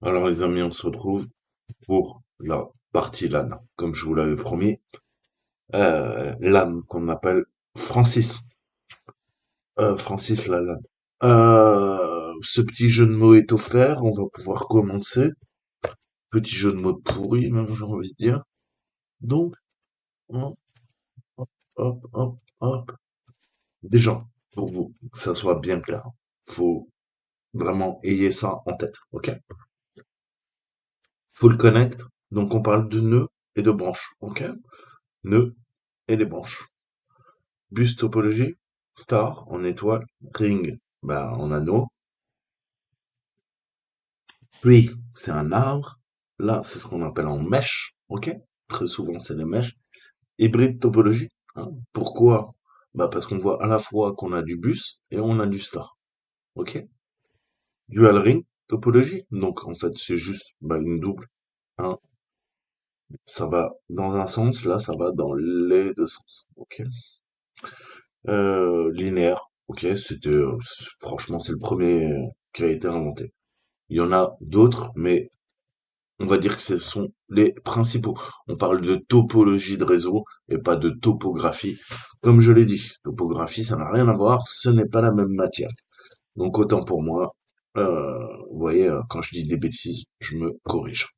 Alors les amis, on se retrouve pour la partie LAN, comme je vous l'avais promis. LAN qu'on appelle Francis. Francis la LAN. Ce petit jeu de mots est offert, on va pouvoir commencer. Petit jeu de mots pourri, même j'ai envie de dire. Donc, hop, hop, hop, hop. Déjà, pour vous, que ça soit bien clair, faut vraiment ayez ça en tête, ok? Full connect, donc on parle de nœuds et de branches, ok? Nœuds et les branches. Bus topologie, star en étoile, ring en anneau, tree c'est un arbre, là c'est ce qu'on appelle en mèche, ok? Très souvent c'est les mèches. Hybride topologie, hein. Pourquoi? Parce qu'on voit à la fois qu'on a du bus et on a du star, ok? Dual ring topologie, donc en fait c'est juste une double, hein. Ça va dans un sens, là ça va dans les deux sens, ok? Linéaire, ok, franchement c'est le premier qui a été inventé. Il y en a d'autres, mais on va dire que ce sont les principaux. On parle de topologie de réseau et pas de topographie. Comme je l'ai dit, topographie, ça n'a rien à voir, ce n'est pas la même matière. Donc autant pour moi, vous voyez, quand je dis des bêtises, je me corrige.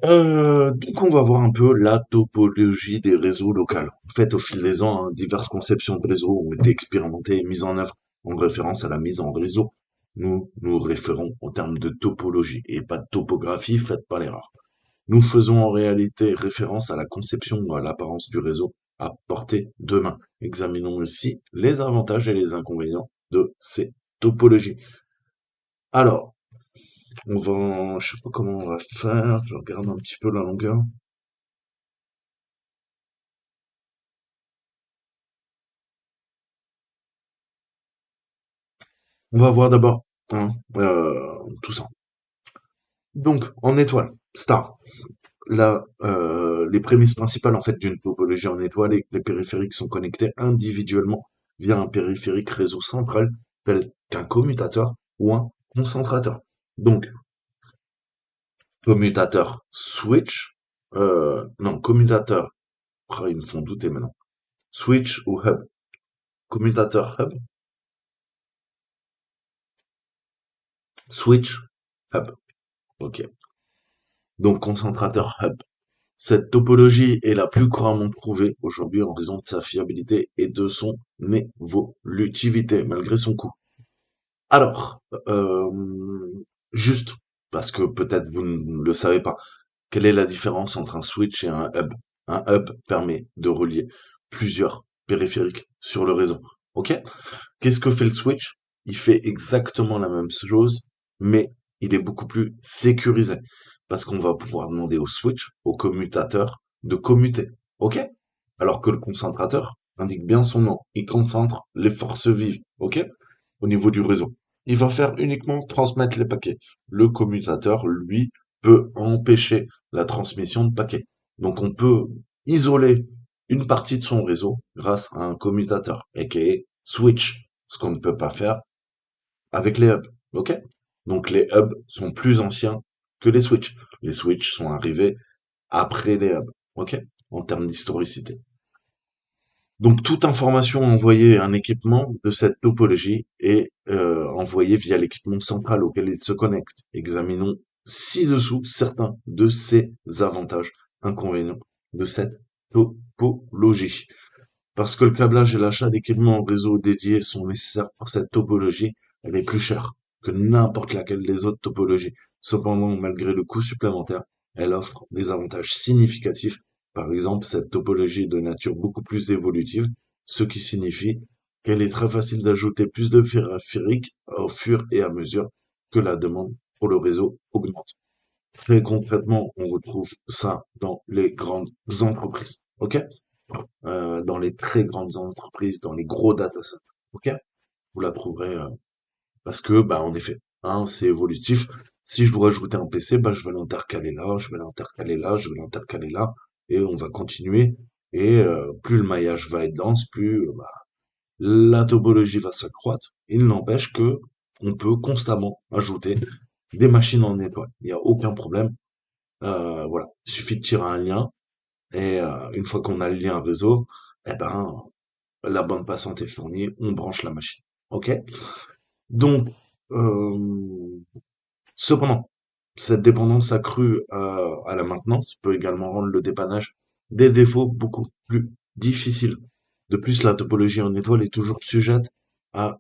Donc on va voir un peu la topologie des réseaux locaux. En fait, au fil des ans, hein, diverses conceptions de réseaux ont été expérimentées et mises en œuvre en référence à la mise en réseau. Nous nous référons en termes de topologie et pas de topographie, faites pas l'erreur. Nous faisons en réalité référence à la conception ou à l'apparence du réseau à portée de main. Examinons aussi les avantages et les inconvénients de ces topologies. Alors, je sais pas comment on va faire, je regarde un petit peu la longueur. On va voir d'abord, hein, tout ça. Donc, en étoile, star. Là, les prémices principales en fait d'une topologie en étoile est que les périphériques sont connectés individuellement via un périphérique réseau central tel qu'un commutateur ou un concentrateur. Donc, commutateur switch, non, commutateur, ils me font douter maintenant. Switch ou hub. Commutateur hub, switch, hub. Ok. Donc, concentrateur hub. Cette topologie est la plus couramment trouvée aujourd'hui en raison de sa fiabilité et de son évolutivité, malgré son coût. Alors, juste parce que peut-être vous ne le savez pas, quelle est la différence entre un switch et un hub? Un hub permet de relier plusieurs périphériques sur le réseau. Ok? Qu'est-ce que fait le switch? Il fait exactement la même chose, mais il est beaucoup plus sécurisé. Parce qu'on va pouvoir demander au switch, au commutateur, de commuter. OK? Alors que le concentrateur indique bien son nom. Il concentre les forces vives. OK? Au niveau du réseau. Il va faire uniquement transmettre les paquets. Le commutateur, lui, peut empêcher la transmission de paquets. Donc on peut isoler une partie de son réseau grâce à un commutateur, aka switch, ce qu'on ne peut pas faire avec les hubs. Ok? Donc les hubs sont plus anciens que les switches. Les switches sont arrivés après les hubs. Ok? En termes d'historicité. Donc toute information envoyée à un équipement de cette topologie est envoyée via l'équipement central auquel il se connecte. Examinons ci-dessous certains de ces avantages, inconvénients de cette topologie. Parce que le câblage et l'achat d'équipements en réseau dédiés sont nécessaires pour cette topologie, elle est plus chère que n'importe laquelle des autres topologies. Cependant, malgré le coût supplémentaire, elle offre des avantages significatifs. Par exemple, cette topologie est de nature beaucoup plus évolutive, ce qui signifie qu'elle est très facile d'ajouter plus de périphériques au fur et à mesure que la demande pour le réseau augmente. Très concrètement, on retrouve ça dans les grandes entreprises. OK? Dans les très grandes entreprises, dans les gros data centers. Ok? Vous la trouverez parce que, en effet, hein, c'est évolutif. Si je dois ajouter un PC, je vais l'intercaler là, je vais l'intercaler là, je vais l'intercaler là, et on va continuer. Et plus le maillage va être dense, plus la topologie va s'accroître. Il n'empêche que on peut constamment ajouter des machines en étoile. Il n'y a aucun problème. Voilà, il suffit de tirer un lien et une fois qu'on a le lien réseau, eh ben, la bande passante est fournie, on branche la machine. OK? Donc, cependant, cette dépendance accrue à la maintenance peut également rendre le dépannage des défauts beaucoup plus difficile. De plus, la topologie en étoile est toujours sujette à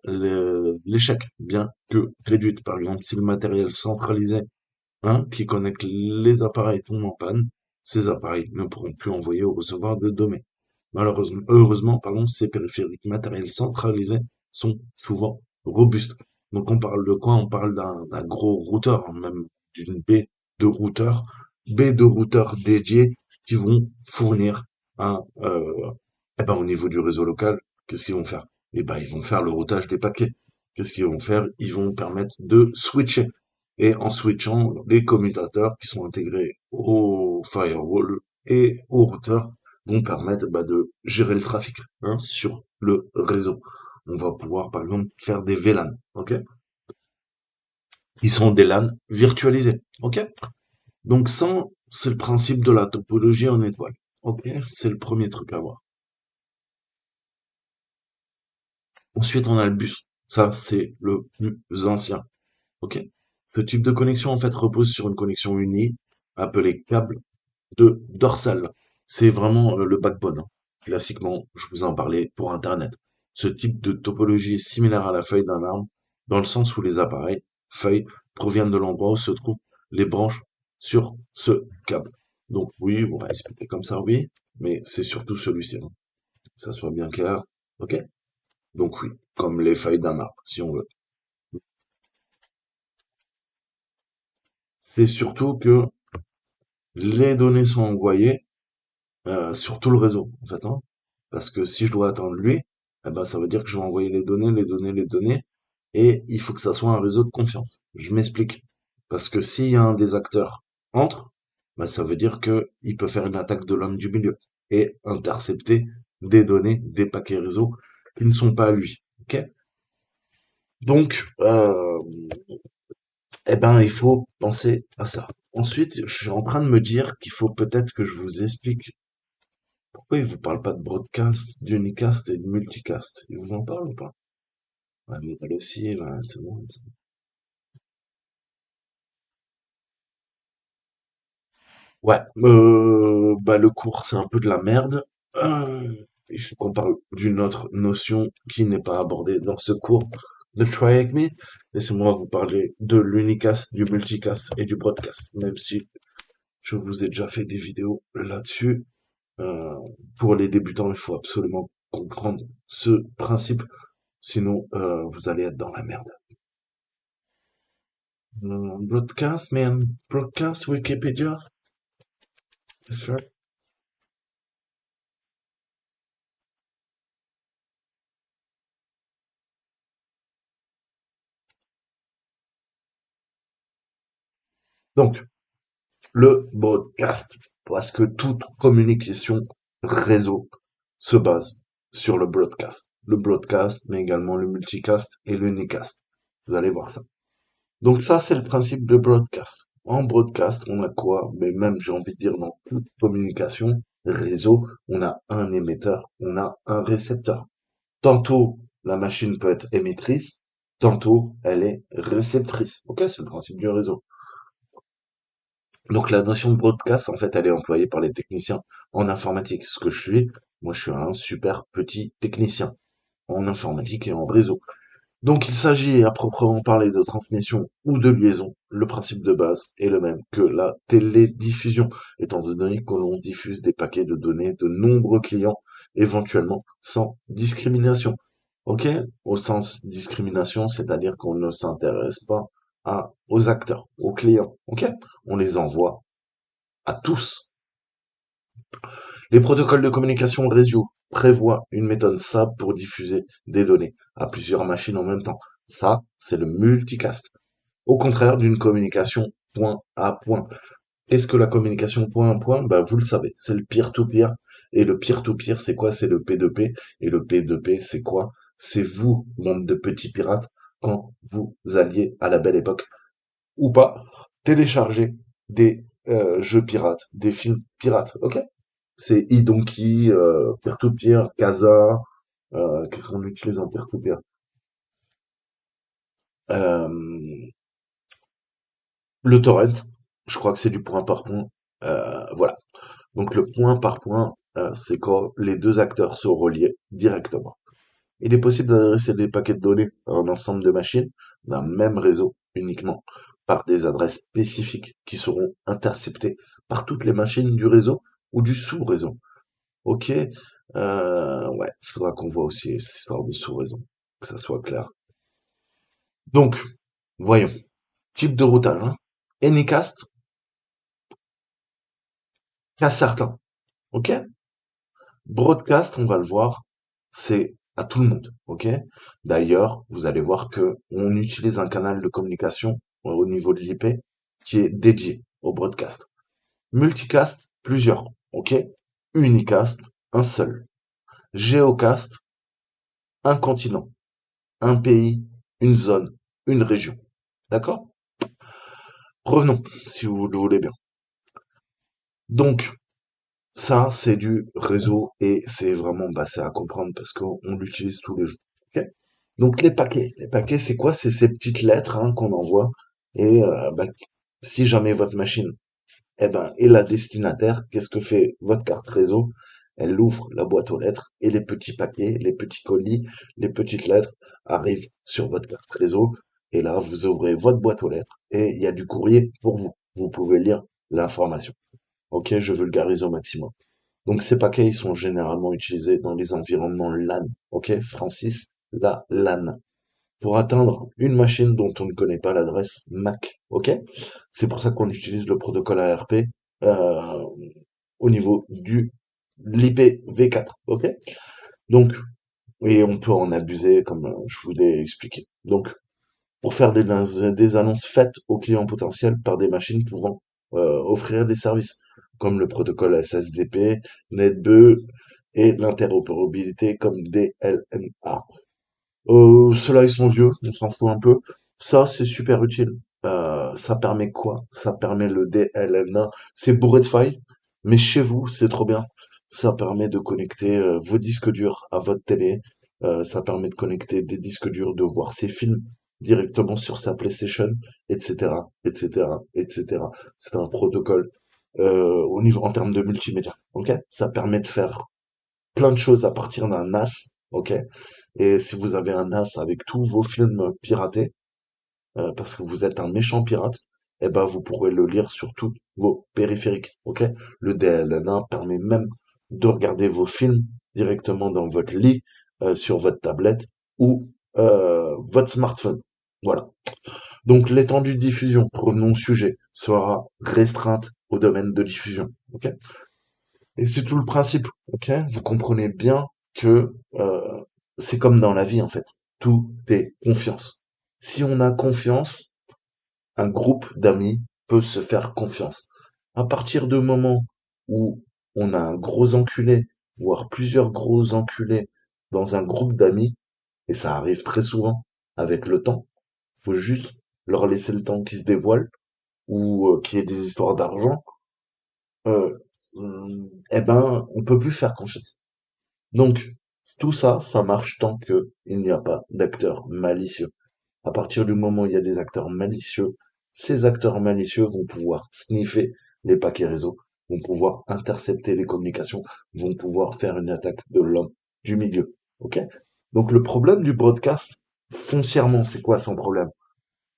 l'échec, bien que réduite. Par exemple, si le matériel centralisé qui connecte les appareils tombe en panne, ces appareils ne pourront plus envoyer ou recevoir de données. Heureusement, pardon, ces périphériques matériels centralisés sont souvent robustes. Donc on parle de quoi? On parle d'un gros routeur, hein, même d'une baie de routeur, baie de routeur dédiée qui vont fournir un, au niveau du réseau local, qu'est-ce qu'ils vont faire? Eh ben, ils vont faire le routage des paquets. Qu'est-ce qu'ils vont faire? Ils vont permettre de switcher. Et en switchant, les commutateurs qui sont intégrés au firewall et au routeur vont permettre de gérer le trafic sur le réseau. On va pouvoir, par exemple, faire des VLAN, ok? Ils sont des LAN virtualisés, ok? Donc ça, c'est le principe de la topologie en étoile, ok? C'est le premier truc à voir. Ensuite, on a le bus. Ça, c'est le plus ancien, ok? Ce type de connexion, en fait, repose sur une connexion unie, appelée câble de dorsale. C'est vraiment le backbone, hein. Classiquement, je vous en parlais pour Internet. Ce type de topologie est similaire à la feuille d'un arbre, dans le sens où les appareils, feuilles, proviennent de l'endroit où se trouvent les branches sur ce câble. Donc oui, on va expliquer comme ça, oui, mais c'est surtout celui-ci, hein, que ça soit bien clair. Ok? Donc oui, comme les feuilles d'un arbre, si on veut. C'est surtout que les données sont envoyées sur tout le réseau, en fait, hein. Parce que si je dois attendre lui, eh ben, ça veut dire que je vais envoyer les données, et il faut que ça soit un réseau de confiance. Je m'explique. Parce que s'il y a un des acteurs entre, bah, ça veut dire que il peut faire une attaque de l'homme du milieu et intercepter des données, des paquets réseau qui ne sont pas à lui. Ok? Donc, eh ben, il faut penser à ça. Ensuite, je suis en train de me dire qu'il faut peut-être que je vous explique pourquoi il vous parle pas de broadcast, d'unicast et de multicast. Il vous en parle ou pas? Ouais, mais elle aussi, bah, c'est bon. Ouais, le cours, c'est un peu de la merde. Il faut qu'on parle d'une autre notion qui n'est pas abordée dans ce cours de Try Avec Me. Laissez-moi vous parler de l'unicast, du multicast et du broadcast, même si je vous ai déjà fait des vidéos là-dessus. Euh, pour les débutants, il faut absolument comprendre ce principe, sinon vous allez être dans la merde. Broadcast, man, broadcast Wikipédia. Yes, sir. Donc, le broadcast, parce que toute communication réseau se base sur le broadcast. Le broadcast, mais également le multicast et l'unicast. Vous allez voir ça. Donc ça, c'est le principe de broadcast. En broadcast, on a quoi? Mais même, j'ai envie de dire, dans toute communication réseau, on a un émetteur, on a un récepteur. Tantôt, la machine peut être émettrice, tantôt, elle est réceptrice. Ok, c'est le principe du réseau. Donc la notion de broadcast, en fait, elle est employée par les techniciens en informatique. Ce que je suis, moi, je suis un super petit technicien en informatique et en réseau. Donc il s'agit à proprement parler de transmission ou de liaison. Le principe de base est le même que la télédiffusion, étant donné que l'on diffuse des paquets de données de nombreux clients, éventuellement sans discrimination. Ok? Au sens discrimination, c'est-à-dire qu'on ne s'intéresse pas aux acteurs, aux clients. Ok? On les envoie à tous. Les protocoles de communication réseau prévoient une méthode SAB pour diffuser des données à plusieurs machines en même temps. Ça, c'est le multicast. Au contraire d'une communication point à point. Qu'est-ce que la communication point à point? Bah, vous le savez, c'est le peer-to-peer. Et le peer-to-peer, c'est quoi? C'est le P2P. Et le P2P, c'est quoi? C'est vous, monde de petits pirates, quand vous alliez à la belle époque ou pas télécharger des jeux pirates, des films pirates, ok? C'est iDonkey, Peer-to-Peer, Casa, qu'est-ce qu'on utilise en peer-to-peer? Euh, le torrent, je crois que c'est du point par point. Voilà. Donc le point par point, c'est quand les deux acteurs sont reliés directement. Il est possible d'adresser des paquets de données à un ensemble de machines d'un même réseau uniquement par des adresses spécifiques qui seront interceptées par toutes les machines du réseau ou du sous-réseau. Ok, ouais, il faudra qu'on voit aussi cette histoire de sous-réseau, que ça soit clair. Donc, voyons. Type de routage, hein. Anycast, cas certain. Ok? Broadcast, on va le voir, c'est à tout le monde, ok? D'ailleurs, vous allez voir que on utilise un canal de communication au niveau de l'IP qui est dédié au broadcast. Multicast, plusieurs, ok? Unicast, un seul. Géocast, un continent, un pays, une zone, une région. D'accord? Revenons, si vous le voulez bien. Donc, ça, c'est du réseau et c'est vraiment, bah, c'est à comprendre parce qu'on l'utilise tous les jours. Ok. Donc les paquets, c'est quoi? C'est ces petites lettres hein, qu'on envoie et bah, si jamais votre machine, eh ben, est la destinataire, qu'est-ce que fait votre carte réseau? Elle ouvre la boîte aux lettres et les petits paquets, les petits colis, les petites lettres arrivent sur votre carte réseau et là, vous ouvrez votre boîte aux lettres et il y a du courrier pour vous. Vous pouvez lire l'information. Ok, je vulgarise au maximum. Donc ces paquets, ils sont généralement utilisés dans les environnements LAN. Ok, Francis, la LAN. Pour atteindre une machine dont on ne connaît pas l'adresse MAC. Ok, c'est pour ça qu'on utilise le protocole ARP euh, au niveau du l'IPv4. Ok, donc et on peut en abuser comme je vous l'ai expliqué. Donc pour faire des annonces faites aux clients potentiels par des machines pouvant offrir des services, comme le protocole SSDP, NetBEU et l'interopérabilité comme DLNA. Ceux-là, ils sont vieux, on s'en fout un peu. Ça, c'est super utile. Ça permet quoi? Ça permet le DLNA. C'est bourré de failles, mais chez vous, c'est trop bien. Ça permet de connecter vos disques durs à votre télé. Ça permet de connecter des disques durs, de voir ses films directement sur sa PlayStation, etc., etc., etc. C'est un protocole au niveau en termes de multimédia. Ok? Ça permet de faire plein de choses à partir d'un NAS. Ok? Et si vous avez un NAS avec tous vos films piratés, parce que vous êtes un méchant pirate, eh ben vous pourrez le lire sur tous vos périphériques. Ok? Le DLNA permet même de regarder vos films directement dans votre lit, sur votre tablette ou votre smartphone. Voilà. Donc l'étendue de diffusion, revenons au sujet, sera restreinte au domaine de diffusion. Ok? Et c'est tout le principe. Ok? Vous comprenez bien que c'est comme dans la vie en fait. Tout est confiance. Si on a confiance, un groupe d'amis peut se faire confiance. À partir du moment où on a un gros enculé, voire plusieurs gros enculés dans un groupe d'amis, et ça arrive très souvent avec le temps, faut juste leur laisser le temps qu'ils se dévoilent ou qu'il y ait des histoires d'argent, euh, eh ben, on peut plus faire confiance. Donc, tout ça, ça marche tant que il n'y a pas d'acteurs malicieux. À partir du moment où il y a des acteurs malicieux, ces acteurs malicieux vont pouvoir sniffer les paquets réseau, vont pouvoir intercepter les communications, vont pouvoir faire une attaque de l'homme du milieu. Ok? Donc le problème du broadcast, foncièrement, c'est quoi son problème?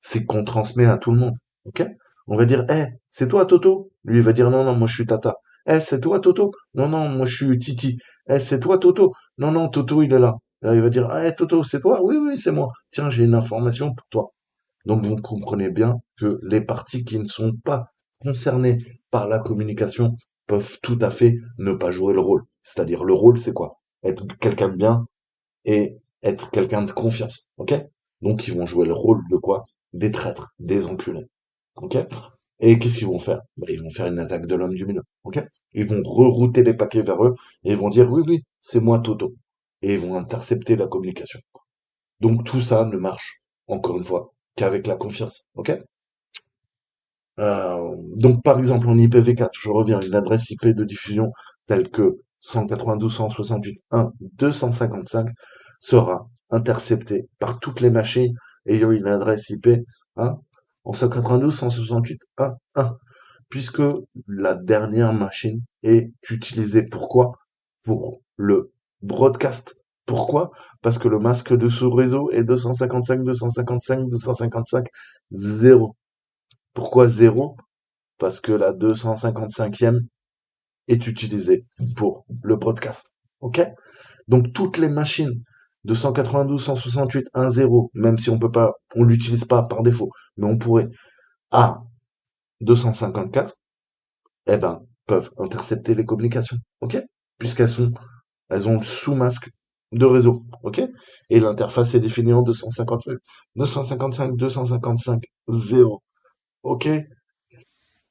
C'est qu'on transmet à tout le monde. Ok? On va dire, c'est toi Toto? Lui, il va dire, non, non, moi je suis Tata. C'est toi Toto? Non, non, moi je suis Titi. C'est toi Toto? Non, non, Toto, il est là. Là, il va dire, Toto, c'est toi? Oui, oui, c'est moi. Tiens, j'ai une information pour toi. Donc vous comprenez bien que les parties qui ne sont pas concernées par la communication peuvent tout à fait ne pas jouer le rôle. C'est-à-dire le rôle, c'est quoi? Être quelqu'un de bien et être quelqu'un de confiance. Ok? Donc ils vont jouer le rôle de quoi? Des traîtres, des enculés. Ok? Et qu'est-ce qu'ils vont faire? Bah, ils vont faire une attaque de l'homme du milieu. Ok? Ils vont rerouter les paquets vers eux et ils vont dire oui, oui, c'est moi Toto. Et ils vont intercepter la communication. Donc tout ça ne marche, encore une fois, qu'avec la confiance. Ok? Donc, par exemple, en IPv4, je reviens, une adresse IP de diffusion telle que 192.168.1.255 sera interceptée par toutes les machines ayant une adresse IP, hein, en 192.168.1.1, puisque la dernière machine est utilisée. Pourquoi? Pour le broadcast. Pourquoi? Parce que le masque de sous-réseau est 255.255.255.0. Pourquoi 0? Parce que la 255e est utilisée pour le broadcast. OK? Donc toutes les machines de 192, 168, 1.0, même si on peut pas, on l'utilise pas par défaut, mais on pourrait, à 254, eh ben, peuvent intercepter les communications. OK? Elles ont le sous-masque de réseau. OK? Et l'interface est définie en 255, 255, 255, 0. OK?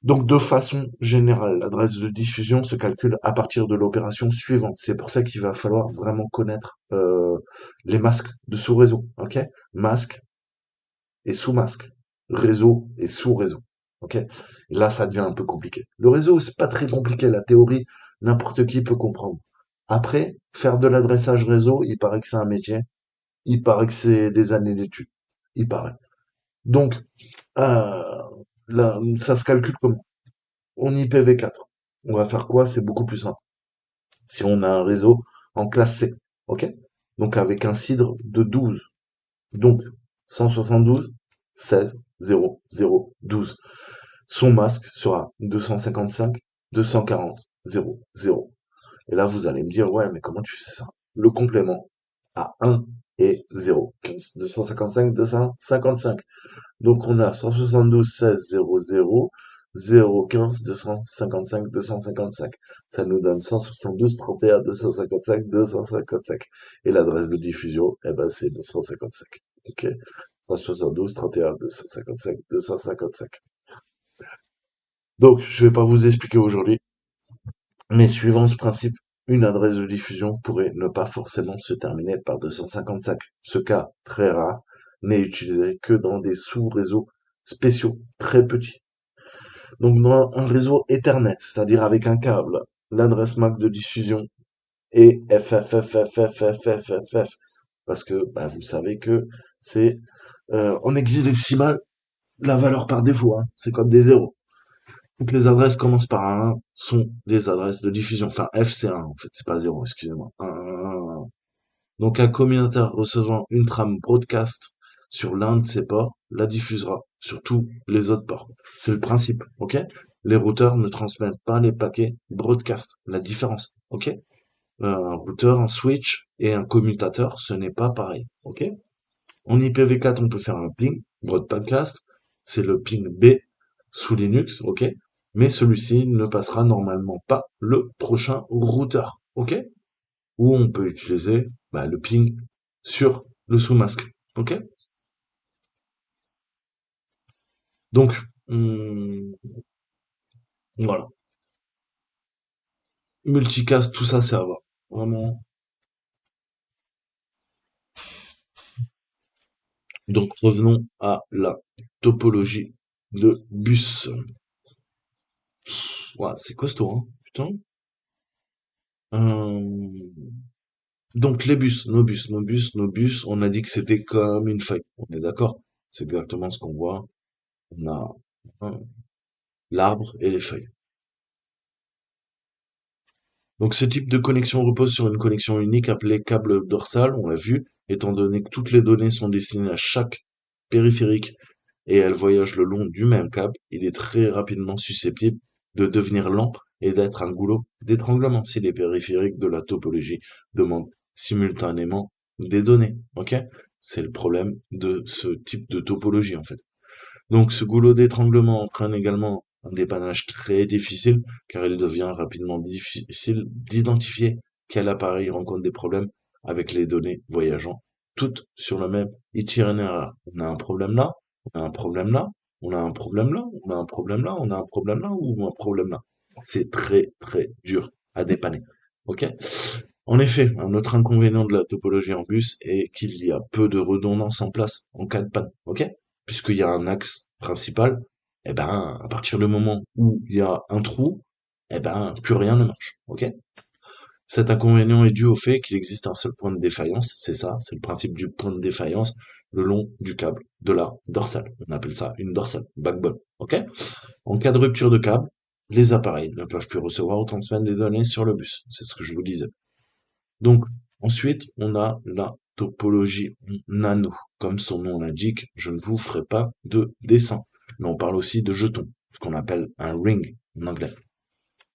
Donc, de façon générale, l'adresse de diffusion se calcule à partir de l'opération suivante. C'est pour ça qu'il va falloir vraiment connaître les masques de sous-réseau. OK? Masque et sous-masque. Réseau et sous-réseau. OK? Et là, ça devient un peu compliqué. Le réseau, c'est pas très compliqué. La théorie, n'importe qui peut comprendre. Après, faire de l'adressage réseau, il paraît que c'est un métier. Il paraît que c'est des années d'études. Il paraît. Donc, euh, là, ça se calcule comment? En IPv4. On va faire quoi? C'est beaucoup plus simple. Si on a un réseau en classe C, ok? Donc avec un cidre de 12. Donc 172, 16, 0, 0, 12. Son masque sera 255, 240, 0, 0. Et là, vous allez me dire, ouais, mais comment tu fais ça? Le complément à 1 et 0. 255, 255. Donc on a 172, 16, 0, 0, 0, 15, 255, 255. Ça nous donne 172, 31, 255, 255. Et l'adresse de diffusion, eh ben, c'est 255. OK? 172, 31, 255, 255. Donc, je vais pas vous expliquer aujourd'hui, mais suivant ce principe, une adresse de diffusion pourrait ne pas forcément se terminer par 255. Ce cas, très rare, n'est utilisé que dans des sous-réseaux spéciaux, très petits. Donc dans un réseau Ethernet, c'est-à-dire avec un câble, l'adresse MAC de diffusion est FFFFFFFFF. Parce que bah, vous savez que c'est en hexadécimal la valeur par défaut, hein. C'est comme des zéros. Toutes les adresses commencent par un 1 sont des adresses de diffusion. Enfin, F c'est 1 en fait, c'est pas 0, excusez-moi. 1, 1, 1. Donc un communautaire recevant une trame broadcast sur l'un de ces ports la diffusera sur tous les autres ports. C'est le principe, ok? Les routeurs ne transmettent pas les paquets broadcast. La différence, ok? Un routeur, un switch et un commutateur, ce n'est pas pareil, ok? En IPv4, on peut faire un ping broadcast, c'est le ping B sous Linux, ok? Mais celui-ci ne passera normalement pas le prochain routeur, ok? Ou on peut utiliser bah, le ping sur le sous-masque. Ok? Donc, voilà. Multicast, tout ça, ça va. Vraiment. Donc, revenons à la topologie de bus. Voilà, c'est costaud, hein? Putain. Euh, Donc, les bus, nos bus, nos bus, nos bus, on a dit que c'était comme une feuille. On est d'accord? C'est exactement ce qu'on voit. On a hein, l'arbre et les feuilles. Donc ce type de connexion repose sur une connexion unique appelée câble dorsal, on l'a vu, étant donné que toutes les données sont destinées à chaque périphérique et elles voyagent le long du même câble, il est très rapidement susceptible de devenir lent et d'être un goulot d'étranglement si les périphériques de la topologie demandent simultanément des données. Ok? C'est le problème de ce type de topologie en fait. Donc ce goulot d'étranglement entraîne également un dépannage très difficile, car il devient rapidement difficile d'identifier quel appareil rencontre des problèmes avec les données voyageant, toutes sur le même itinéraire. On a un problème là, on a un problème là, on a un problème là, on a un problème là, on a un problème là, ou un problème là. C'est très très dur à dépanner. Ok? En effet, un autre inconvénient de la topologie en bus est qu'il y a peu de redondance en place en cas de panne. Ok? Puisqu'il y a un axe principal eh ben, à partir du moment où il y a un trou, eh ben, plus rien ne marche. Ok? Cet inconvénient est dû au fait qu'il existe un seul point de défaillance, c'est ça, c'est le principe du point de défaillance, le long du câble de la dorsale. On appelle ça une dorsale, backbone. Ok? En cas de rupture de câble, les appareils ne peuvent plus recevoir ou transmettre des données sur le bus. C'est ce que je vous disais. Donc, ensuite, on a la topologie nano. Comme son nom l'indique, je ne vous ferai pas de dessin. Mais on parle aussi de jetons, ce qu'on appelle un ring en anglais.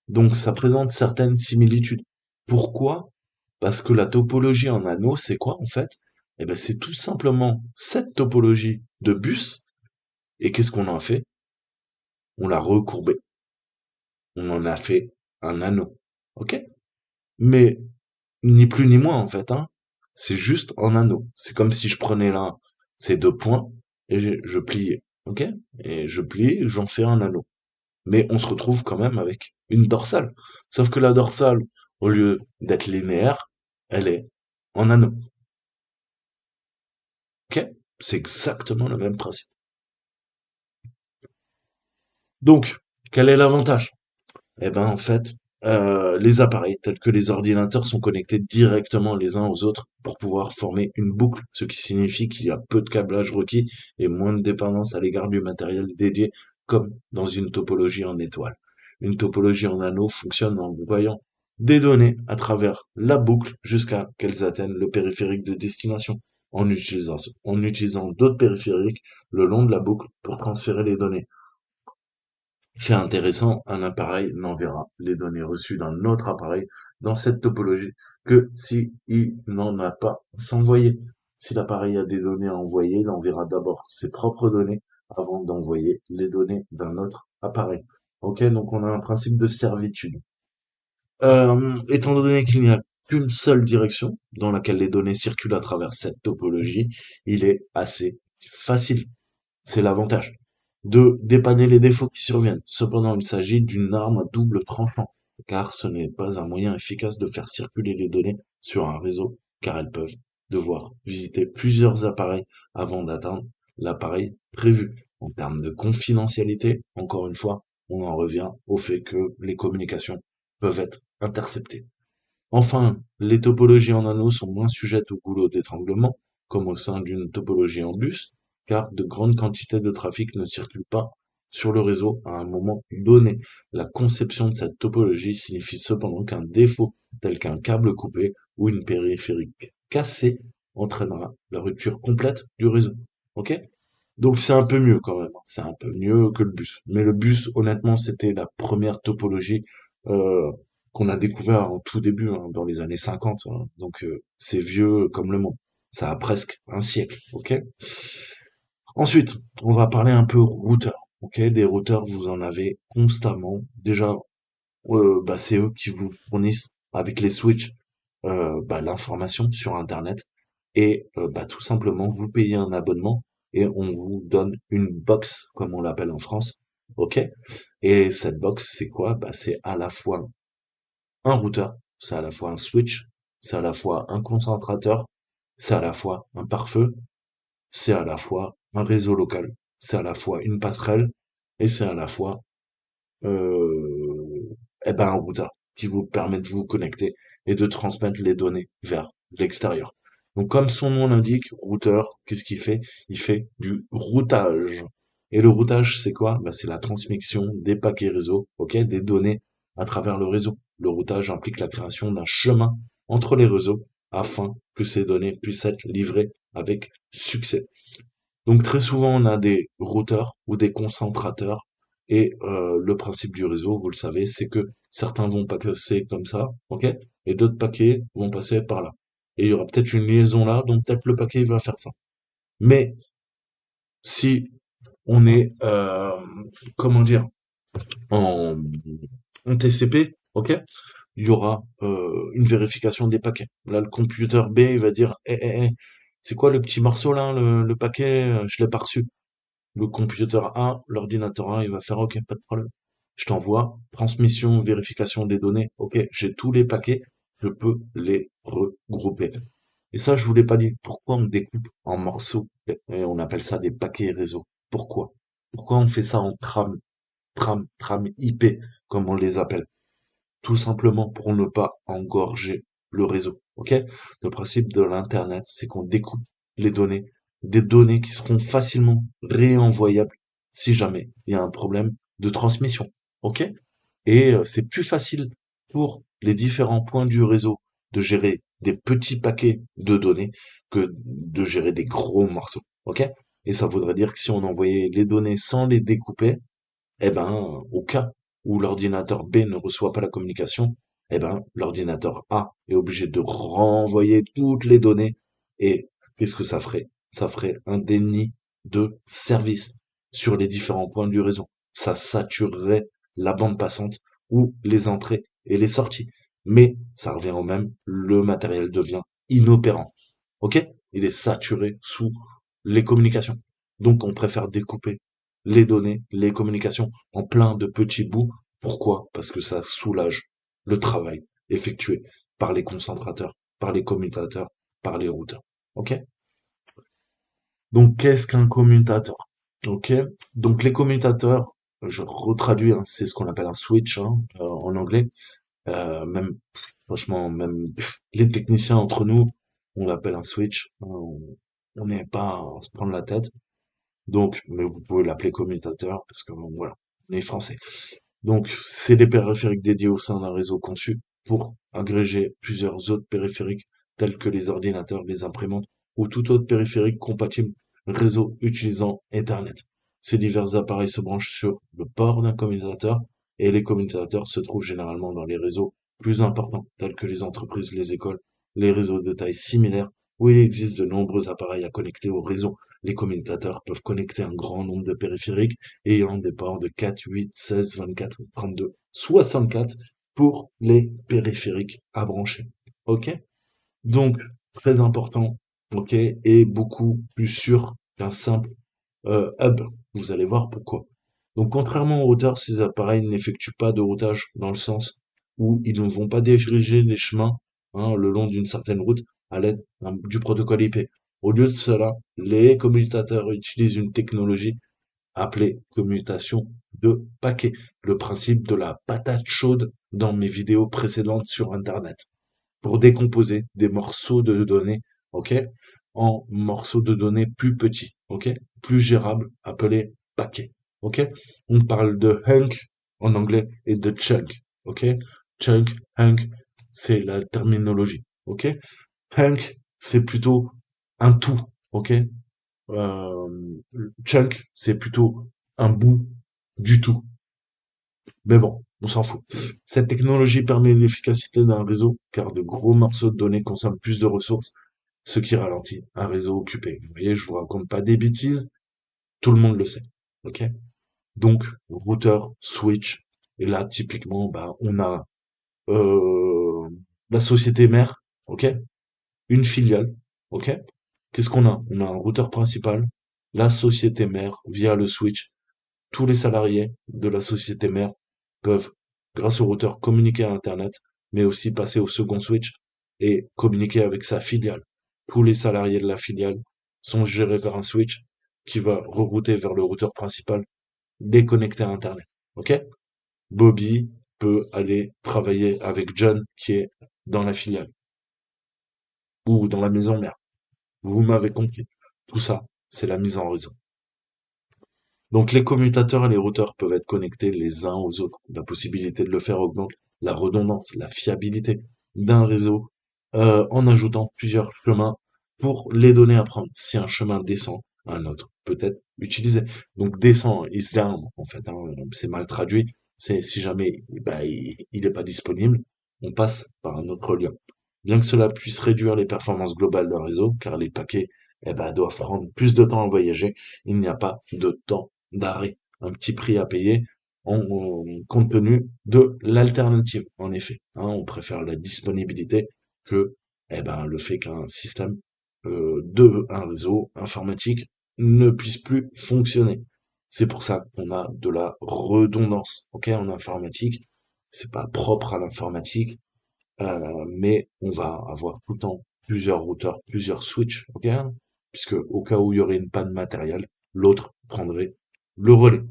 Donc, ça présente certaines similitudes. Pourquoi? Parce que la topologie en anneau, c'est quoi en fait? Eh ben, c'est tout simplement cette topologie de bus. Et qu'est-ce qu'on en a fait? On l'a recourbé. On en a fait un anneau. Ok? Mais ni plus ni moins en fait, hein. C'est juste en anneau. C'est comme si je prenais là ces deux points et je pliais. Ok? Et je plie, j'en fais un anneau. Mais on se retrouve quand même avec une dorsale. Sauf que la dorsale, au lieu d'être linéaire, elle est en anneau. Ok? C'est exactement le même principe. Donc, quel est l'avantage? Eh ben, en fait, les appareils tels que les ordinateurs sont connectés directement les uns aux autres pour pouvoir former une boucle, ce qui signifie qu'il y a peu de câblage requis et moins de dépendance à l'égard du matériel dédié, comme dans une topologie en étoile. Une topologie en anneau fonctionne en envoyant des données à travers la boucle jusqu'à qu'elles atteignent le périphérique de destination, en utilisant d'autres périphériques le long de la boucle pour transférer les données. C'est intéressant, un appareil n'enverra les données reçues d'un autre appareil dans cette topologie que si il n'en a pas à s'envoyer. Si l'appareil a des données à envoyer, il enverra d'abord ses propres données avant d'envoyer les données d'un autre appareil. Ok, donc on a un principe de servitude. Étant donné qu'il n'y a qu'une seule direction dans laquelle les données circulent à travers cette topologie, il est assez facile, c'est l'avantage de dépanner les défauts qui surviennent. Cependant, il s'agit d'une arme à double tranchant, car ce n'est pas un moyen efficace de faire circuler les données sur un réseau, car elles peuvent devoir visiter plusieurs appareils avant d'atteindre l'appareil prévu. En termes de confidentialité, encore une fois, on en revient au fait que les communications peuvent être interceptées. Enfin, les topologies en anneau sont moins sujettes au goulot d'étranglement, comme au sein d'une topologie en bus, car de grandes quantités de trafic ne circulent pas sur le réseau à un moment donné. La conception de cette topologie signifie cependant qu'un défaut, tel qu'un câble coupé ou une périphérique cassée, entraînera la rupture complète du réseau. Ok? Donc c'est un peu mieux quand même, hein. C'est un peu mieux que le bus. Mais le bus, honnêtement, c'était la première topologie euh, qu'on a découvert en tout début, hein, dans les années 50, hein. Donc c'est vieux comme le monde. Ça a presque un siècle, ok? Ensuite, on va parler un peu routeurs, ok? Des routeurs, vous en avez constamment. Déjà, bah, c'est eux qui vous fournissent avec les switches bah, l'information sur Internet et bah, tout simplement vous payez un abonnement et on vous donne une box comme on l'appelle en France, ok? Et cette box c'est quoi? Bah, c'est à la fois un routeur, c'est à la fois un switch, c'est à la fois un concentrateur, c'est à la fois un pare-feu, c'est à la fois un réseau local, c'est à la fois une passerelle et c'est à la fois eh ben, un routeur qui vous permet de vous connecter et de transmettre les données vers l'extérieur. Donc, comme son nom l'indique, routeur, qu'est-ce qu'il fait? Il fait du routage. Et le routage, c'est quoi? Ben, c'est la transmission des paquets réseau, ok, des données à travers le réseau. Le routage implique la création d'un chemin entre les réseaux afin que ces données puissent être livrées avec succès. Donc très souvent, on a des routeurs ou des concentrateurs et le principe du réseau, vous le savez, c'est que certains vont passer comme ça, ok? Et d'autres paquets vont passer par là. Et il y aura peut-être une liaison là, donc peut-être le paquet va faire ça. Mais si on est, comment dire, en, en TCP, ok? Il y aura une vérification des paquets. Là, le computer B, il va dire, c'est quoi le petit morceau là, le paquet, je l'ai pas reçu. Le computer A, l'ordinateur A, il va faire OK, pas de problème. Je t'envoie, transmission, vérification des données. OK, j'ai tous les paquets, je peux les regrouper. Et ça, je vous l'ai pas dit. Pourquoi on découpe en morceaux et on appelle ça des paquets réseau? Pourquoi? Pourquoi on fait ça en tram IP, comme on les appelle? Tout simplement pour ne pas engorger le réseau. Ok? Le principe de l'Internet, c'est qu'on découpe les données, des données qui seront facilement réenvoyables si jamais il y a un problème de transmission. Ok? Et c'est plus facile pour les différents points du réseau de gérer des petits paquets de données que de gérer des gros morceaux. Ok? Et ça voudrait dire que si on envoyait les données sans les découper, eh ben, au cas où l'ordinateur B ne reçoit pas la communication, eh ben, l'ordinateur A est obligé de renvoyer toutes les données. Et qu'est-ce que ça ferait? Ça ferait un déni de service sur les différents points du réseau. Ça saturerait la bande passante ou les entrées et les sorties. Mais ça revient au même, le matériel devient inopérant. Ok? Il est saturé sous les communications. Donc on préfère découper les données, les communications en plein de petits bouts. Pourquoi? Parce que ça soulage le travail effectué par les concentrateurs, par les commutateurs, par les routeurs. Ok? Donc qu'est-ce qu'un commutateur? Ok? Donc les commutateurs, je retraduis, hein, c'est ce qu'on appelle un switch hein, en anglais. Même franchement, même les techniciens entre nous, on l'appelle un switch. Hein, on n'est pas à se prendre la tête. Donc, mais vous pouvez l'appeler commutateur parce que bon, voilà, on est français. Donc, c'est des périphériques dédiés au sein d'un réseau conçu pour agréger plusieurs autres périphériques tels que les ordinateurs, les imprimantes ou tout autre périphérique compatible réseau utilisant Ethernet. Ces divers appareils se branchent sur le port d'un commutateur et les commutateurs se trouvent généralement dans les réseaux plus importants tels que les entreprises, les écoles, les réseaux de taille similaire où il existe de nombreux appareils à connecter au réseau. Les commutateurs peuvent connecter un grand nombre de périphériques ayant des ports de 4, 8, 16, 24, 32, 64 pour les périphériques à brancher. Ok? Donc, très important, ok, et beaucoup plus sûr qu'un simple hub. Vous allez voir pourquoi. Donc, contrairement aux routeurs, ces appareils n'effectuent pas de routage dans le sens où ils ne vont pas diriger les chemins hein, le long d'une certaine route à l'aide du protocole IP. Au lieu de cela, les commutateurs utilisent une technologie appelée commutation de paquets, le principe de la patate chaude dans mes vidéos précédentes sur Internet, pour décomposer des morceaux de données, ok, en morceaux de données plus petits, ok, plus gérables, appelés paquets, ok. On parle de hunk en anglais et de chunk, ok. Chunk, hunk, c'est la terminologie, ok. Hunk, c'est plutôt un tout, ok. Chunk, c'est plutôt un bout du tout. Mais bon, on s'en fout. Cette technologie permet l'efficacité d'un réseau, car de gros morceaux de données consomment plus de ressources, ce qui ralentit un réseau occupé. Vous voyez, je vous raconte pas des bêtises, tout le monde le sait. Ok? Donc, routeur, switch, et là, typiquement, bah, on a la société mère, ok? Une filiale, ok? Qu'est-ce qu'on a? On a un routeur principal, la société mère via le switch. Tous les salariés de la société mère peuvent, grâce au routeur, communiquer à Internet, mais aussi passer au second switch et communiquer avec sa filiale. Tous les salariés de la filiale sont gérés par un switch qui va rerouter vers le routeur principal, les connecter à Internet. Ok? Bobby peut aller travailler avec John qui est dans la filiale ou dans la maison mère. Vous m'avez compris. Tout ça, c'est la mise en réseau. Donc les commutateurs et les routeurs peuvent être connectés les uns aux autres. La possibilité de le faire augmente la redondance, la fiabilité d'un réseau en ajoutant plusieurs chemins pour les données à prendre. Si un chemin descend, un autre peut être utilisé. Donc descend is down en fait, hein, c'est mal traduit. C'est si jamais bah, il n'est pas disponible, on passe par un autre lien. Bien que cela puisse réduire les performances globales d'un réseau, car les paquets doivent prendre plus de temps à voyager, il n'y a pas de temps d'arrêt, un petit prix à payer compte tenu de l'alternative, en effet. Hein, on préfère la disponibilité que le fait qu'un système de un réseau informatique ne puisse plus fonctionner. C'est pour ça qu'on a de la redondance. Ok, en informatique, c'est pas propre à l'informatique, mais on va avoir tout le temps plusieurs routeurs, plusieurs switches, ok, hein, puisque au cas où il y aurait une panne matérielle, l'autre prendrait le relais.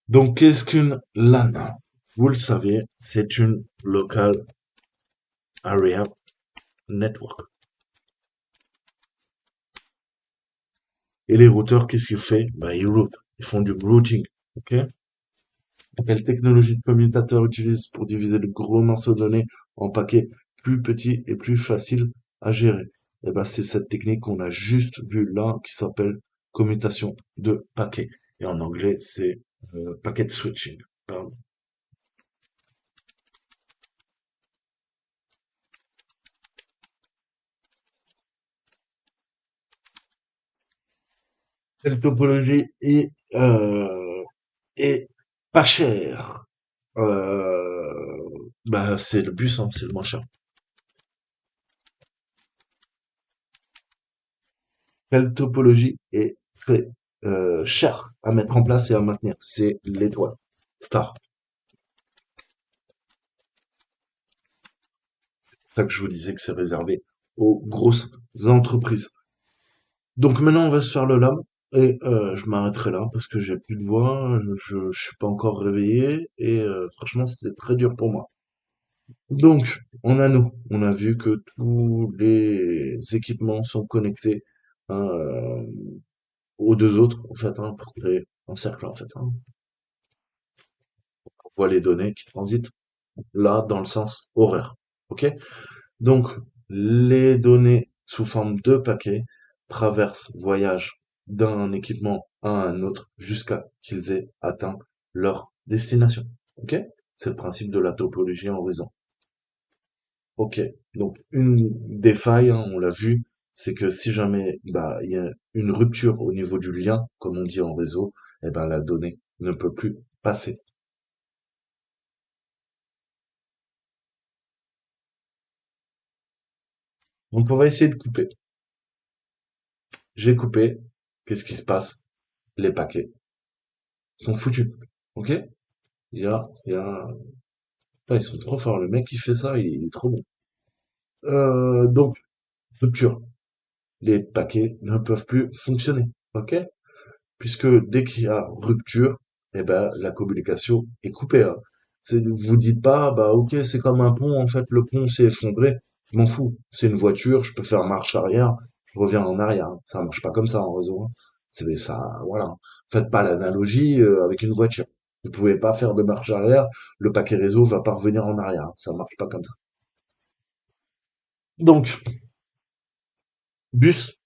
Donc, qu'est-ce qu'une LAN? Vous le savez, c'est une Local Area Network. Et les routeurs, qu'est-ce qu'ils font? Ben, ils routent. Ils font du routing. OK? Quelle technologie de commutateur utilise pour diviser de gros morceaux de données en paquets plus petits et plus faciles à gérer? Eh ben, c'est cette technique qu'on a juste vue là, qui s'appelle commutation de paquets. Et en anglais, c'est packet switching. Pardon. Cette topologie est pas chère. Bah, c'est le bus, hein, c'est le moins cher. Quelle topologie est très chère à mettre en place et à maintenir? C'est l'étoile. Star. C'est ça que je vous disais que c'est réservé aux grosses entreprises. Donc maintenant, on va se faire le lab et je m'arrêterai là parce que j'ai plus de voix, je suis pas encore réveillé et franchement, c'était très dur pour moi. Donc, on a vu que tous les équipements sont connectés hein, aux deux autres, en fait, hein, pour créer un cercle, en fait. Hein. On voit les données qui transitent là dans le sens horaire. OK? Donc, les données sous forme de paquets traversent, voyagent d'un équipement à un autre jusqu'à qu'ils aient atteint leur destination. OK? C'est le principe de la topologie en horizon. OK. Donc, une des failles, hein, on l'a vu, c'est que si jamais bah, il y a une rupture au niveau du lien, comme on dit en réseau, eh ben, la donnée ne peut plus passer. Donc, on va essayer de couper. J'ai coupé. Qu'est-ce qui se passe? Les paquets sont foutus. OK? Il y a... Putain, ils sont trop forts. Le mec qui fait ça, il est trop bon. Donc, rupture. Les paquets ne peuvent plus fonctionner. OK? Puisque dès qu'il y a rupture, eh ben, la communication est coupée. Hein. Vous dites pas, bah ok, c'est comme un pont, en fait, le pont s'est effondré. Je m'en fous. C'est une voiture, je peux faire marche arrière, je reviens en arrière. Hein. Ça marche pas comme ça en réseau. Hein. C'est ça, voilà. Faites pas l'analogie avec une voiture. Vous pouvez pas faire de marche arrière, le paquet réseau va pas revenir en arrière. Hein. Ça marche pas comme ça. Donc, bus,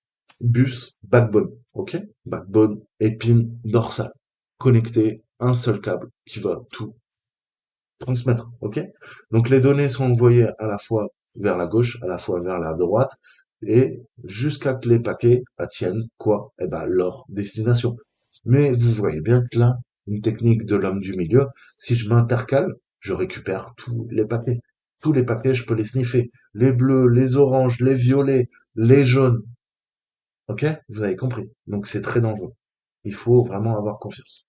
backbone, ok? Backbone, épine dorsale, connecté, un seul câble qui va tout transmettre, ok? Donc les données sont envoyées à la fois vers la gauche, à la fois vers la droite, et jusqu'à que les paquets atteignent quoi? Eh ben leur destination. Mais vous voyez bien que là, une technique de l'homme du milieu, si je m'intercale, je récupère tous les paquets. Tous les paquets, je peux les sniffer. Les bleus, les oranges, les violets, les jaunes, OK? Vous avez compris. Donc c'est très dangereux. Il faut vraiment avoir confiance.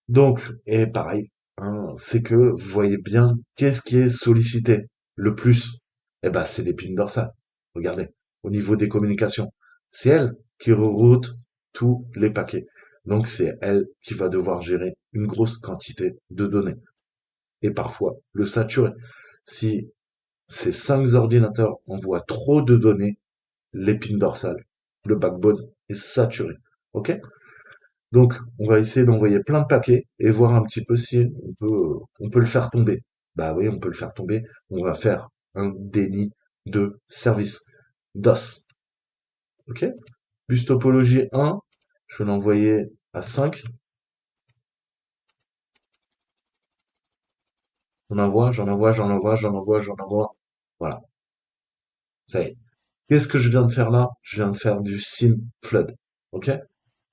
Donc, et pareil, hein, c'est que vous voyez bien qu'est-ce qui est sollicité le plus. Eh ben, c'est l'épine dorsale. Regardez, au niveau des communications, c'est elle qui reroute tous les paquets. Donc c'est elle qui va devoir gérer une grosse quantité de données et parfois le saturer. Si ces 5 ordinateurs envoient trop de données, l'épine dorsale, le backbone est saturé. OK? Donc, on va essayer d'envoyer plein de paquets et voir un petit peu si on peut le faire tomber. Bah oui, on peut le faire tomber. On va faire un déni de service. DOS. OK? Bus topologie 1, je vais l'envoyer à 5. J'en envoie. Voilà. Ça y est. Qu'est-ce que je viens de faire là? Je viens de faire du SYN flood. OK?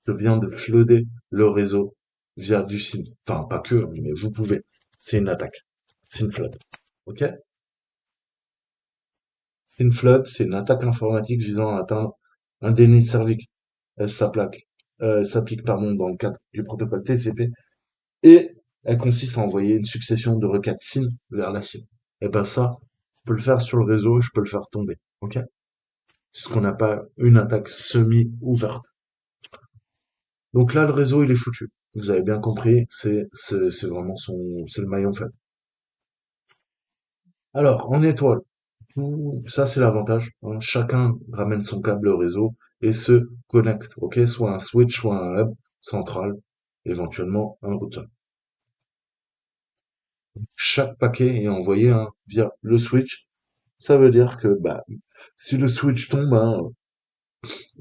Je viens de flooder le réseau via du SYN. Enfin, pas que, hein, mais vous pouvez. C'est une attaque. SYN flood. OK? SYN flood, c'est une attaque informatique visant à atteindre un déni de service. Elle s'applique, s'applique, pardon, dans le cadre du protocole TCP et elle consiste à envoyer une succession de requêtes SYN vers la cible. Et ben ça, je peux le faire sur le réseau, je peux le faire tomber. OK? C'est ce qu'on appelle une attaque semi-ouverte. Donc là, le réseau, il est foutu. Vous avez bien compris, c'est vraiment c'est le maillon faible. Alors, en étoile, ça c'est l'avantage, hein. Chacun ramène son câble réseau et se connecte, ok? Soit un switch, soit un hub central, éventuellement un routeur. Chaque paquet est envoyé, hein, via le switch. Ça veut dire que bah, si le switch tombe, hein,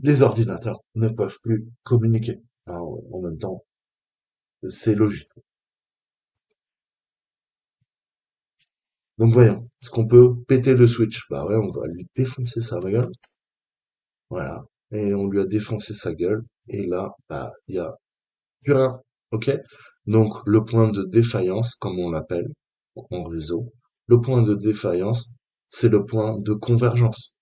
les ordinateurs ne peuvent plus communiquer. Alors, en même temps, c'est logique. Donc voyons, est-ce qu'on peut péter le switch? Bah ouais, on va lui défoncer sa gueule. Voilà. Et on lui a défoncé sa gueule. Et là, bah, il y a plus rien. OK? Donc, le point de défaillance, comme on l'appelle en réseau, le point de défaillance, c'est le point de convergence.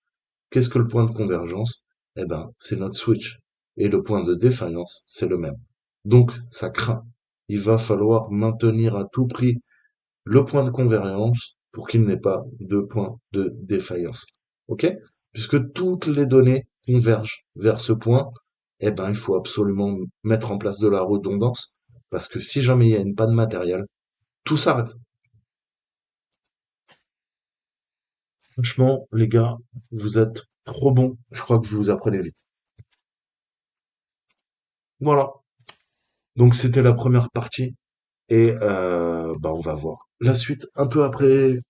Qu'est-ce que le point de convergence? Eh ben, c'est notre switch. Et le point de défaillance, c'est le même. Donc, ça craint. Il va falloir maintenir à tout prix le point de convergence pour qu'il n'ait pas de point de défaillance. OK? Puisque toutes les données convergent vers ce point, eh ben, il faut absolument mettre en place de la redondance parce que si jamais il y a une panne matérielle, tout s'arrête. Franchement, les gars, vous êtes trop bons. Je crois que je vous apprenais vite. Voilà. Donc c'était la première partie et bah on va voir la suite un peu après